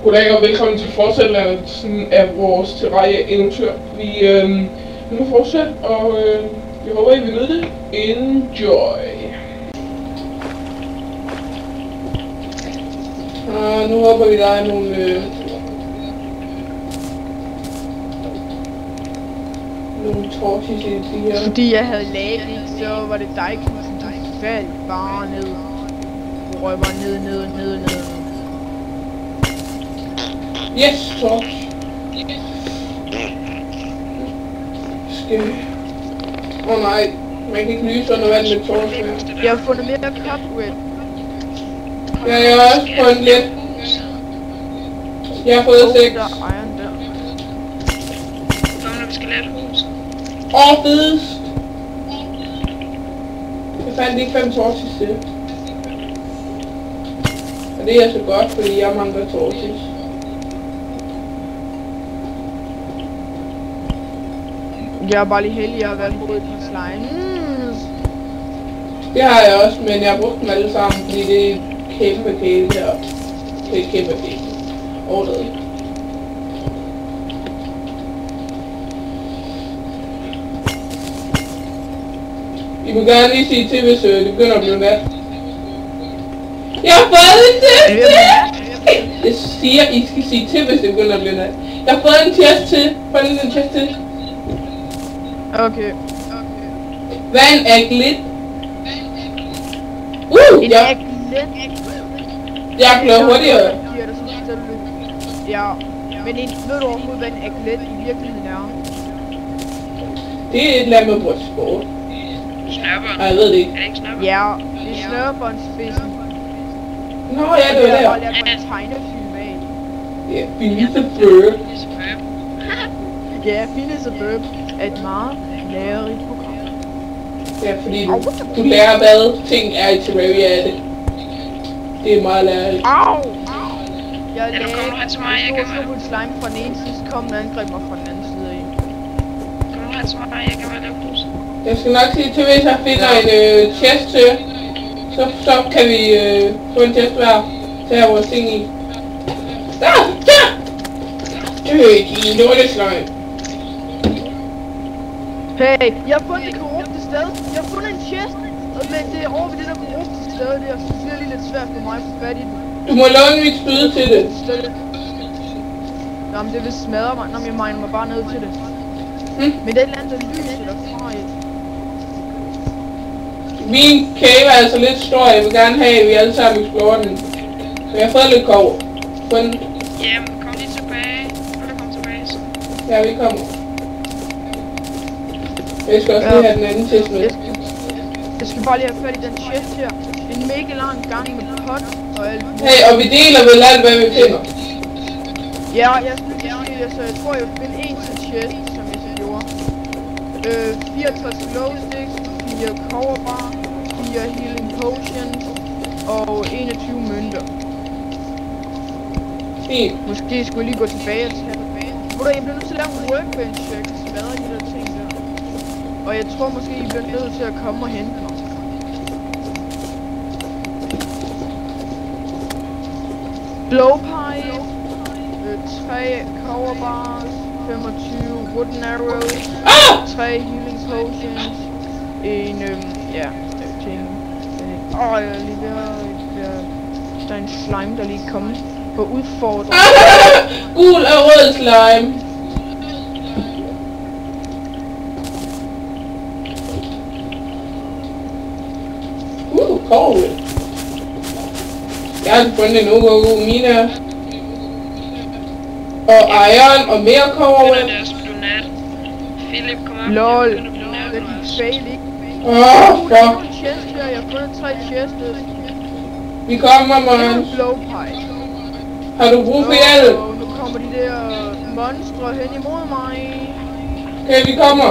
Goddag og velkommen til fortsættelsen af vores Terraria-eventyr. Vi nu fortsætte, og jeg håber, I vil nyde det. Enjoy! Nu håber vi, der er nogle torches i de her. Fordi jeg havde laget, så var det dig, som faldt bare ned. Du røg bare ned. Yes, torch. Skal vi? Nej, man kan ikke lyse under vand med torch her. Jeg har fundet mere cobweb. Ja, jeg har også fundet lidt. Jeg har fået 6. Der er iron der. Kom, når vi skal lave et hus. Fedest. Jeg fandt ikke 5 torches til. Og det er så godt, fordi jeg mangler torches. Jeg er bare lige heldig, jeg har været brugt på slime. Det har jeg også, men jeg har brugt dem alle sammen, fordi det er kæmpe kæle her. Det er kæmpe kæle. Overdrevet. I må gerne lige sige til, hvis det begynder at blive nat. Jeg har fået en chest til! Jeg siger, I skal sige til, hvis det begynder at blive nat. Jeg har fået en chest til. Få lige en chest til. Okay. Hvad er en aglet? En aglet? Jeg bliver hurtigere. Ja, men ved du overhovedet, hvad en aglet i virkeligheden er? Det er et eller andet med brystsport. Snørper. Nej, jeg ved det ikke. Er det ikke snørper? Ja, det er snørbåndsspidsen. Nå, ja, det var der. Jeg har lært mig en tegnefilm af. Ja, Phineas og Ferb. Ja, Phineas og Ferb er et meget lærerigt program. Ja, fordi du lærer, hvad ting er i Terraria af det. Det er meget lærerigt. Au! Jeg Ja, nu kommer du hen til mig, jeg kan stor slime fra den ene side, så kom den angreb mig fra den anden side af. Kom nu hen til mig, jeg kan lave hus. Jeg skal nok sige til, hvis jeg finder en chest til, så kan vi få en chest hver til at have vores ting i. Der! De lortesløg. Hey, jeg har fundet et korrupte sted. Jeg har fundet en chest, men det er over ved det der korrupte sted der, så det er lige lidt svært for mig at få fat i den. Du må låne mit spyd til det. Nå, men det vil smadre mig. Nå, men jeg miner mig bare ned til det. Men det er et eller andet, der lyser derfra i. Min cave er altså lidt stor, jeg vil gerne have, at vi alle sammen explorer den. Men jeg har fået lidt kov. Jamen, kom lige tilbage. Vil du komme tilbage så? Ja, vi kommer. Jeg skal også lige have den anden chest med. Jeg skal bare lige have fat i den chest her. En mega lang gang med pot og alt. Hey, og vi deler vel alt, hvad vi finder. Ja, jeg skulle sige, så jeg tror, jeg vil finde en til chest, som jeg så gjorde. 64 glow sticks, 4 cover bar, 4 healing potions og 21 mønter. Fint. Måske skulle jeg lige gå tilbage og tage det. Hvor jeg bliver nødt til at lave en workbench, så jeg kan smadre de der ting der. Og jeg tror måske, I bliver nødt til at komme og hente mig. Blowpipe, 3 cover bars, 25 wooden arrows, 3 healing potions, en, ja, ting. Jeg er lige der er en slime, der lige er kommet på udfordring. Gul og rød slime. Kohl. Jeg har fundet en god mine. Og iron og mere kohl. Det er også blevet nat. Philip, kom op. LOL. Det gik fail, ikke? Fuck. Jeg har fundet chest her. Jeg har fundet 3 chests. Vi kommer, man. En blowpipe. Har du brug for hjælp? Nu kommer de der monstre hen imod mig. Okay, vi kommer.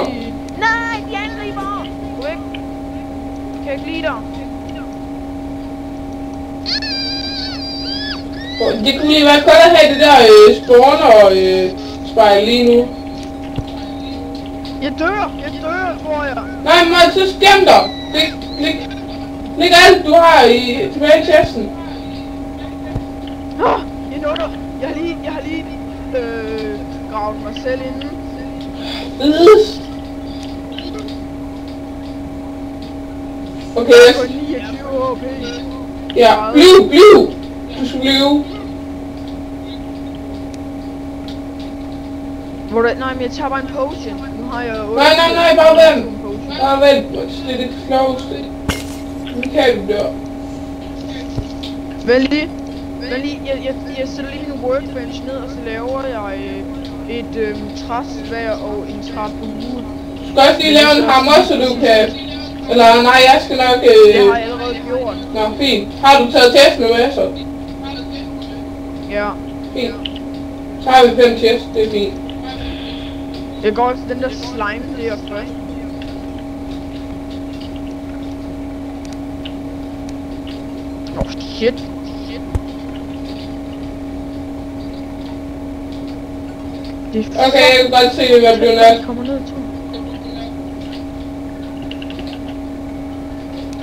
Nej, de angriber! Gå væk. Kan jeg ikke lide dig? Det kunne lige være godt at have det der spawner og spejl lige nu. Jeg dør, tror jeg. Nej, man, så skæm dig. Læg alt du har tilbage i chesten. Jeg nåede. Jeg har lige kravle mig selv inden. Vides. Okay, Jeg er på 29 HP. ja, bliv! Du skal blive. Nej, men jeg tager bare en potion. Nu har jeg jo... Nej, bare vent. Bare vent, det er det klogeste. Nu kan du dør. Vent lige. Jeg sætter lige min workbench ned, og så laver jeg et træsværd og en træbue. Du skal også lige lave en hammer, så du kan... Eller nej, jeg skal nok... Det har jeg allerede gjort. Nå, fint. Har du taget testene med, så? Ja. Fint. Så har vi 5 tests, det er fint. Jeg går til den der slime der først. Shit. Okay, jeg kan godt se, at jeg bliver nat. Kommer ned til.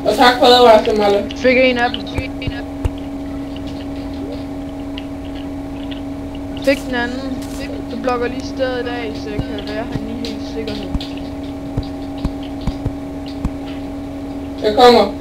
Og tak for advarslen, Malle. Fik en af dem. Fik den anden. Du blokker lige stedet af, så jeg kan være herinde i helt sikkerhed. Jeg kommer.